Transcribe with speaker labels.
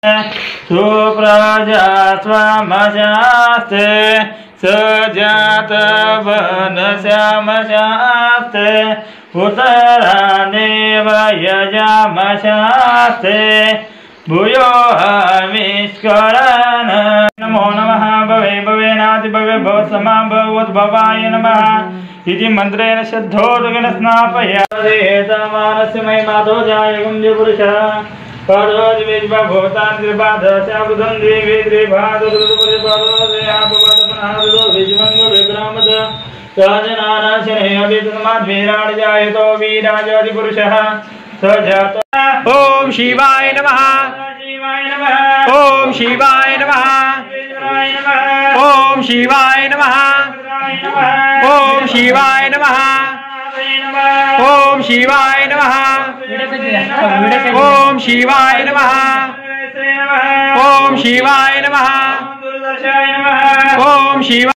Speaker 1: सुप्रजा स्वमशास्ते सजात वनश्यामशास्ते उत्तरानेव यजामशास्ते भूयो हविष्करण नमो नमः भवे भवेनाति भवे भवसमा भवोद्भवाय नमः इति मन्त्रेण श्रद्धोदकेन स्नापयामि महिमातो जायगं पुरुषः पादोद्विज्वभूतान् त्रिपादस्यावृतं द्विवेद्रिपादोदयापवदपनादोविज्वङ्गविक्रामद सहजनानाशनेऽभितमाद्वीराजयायतो वीराजादिपुरुषः स जातो।
Speaker 2: ओम शिवाय नमः। ओम शिवाय नमः। ओम शिवाय नमः। ओम शिवाय नमः। ओम शिवाय नमः। ओम शिवाय नमः। ओम शिवाय नमः। ओम शिवाय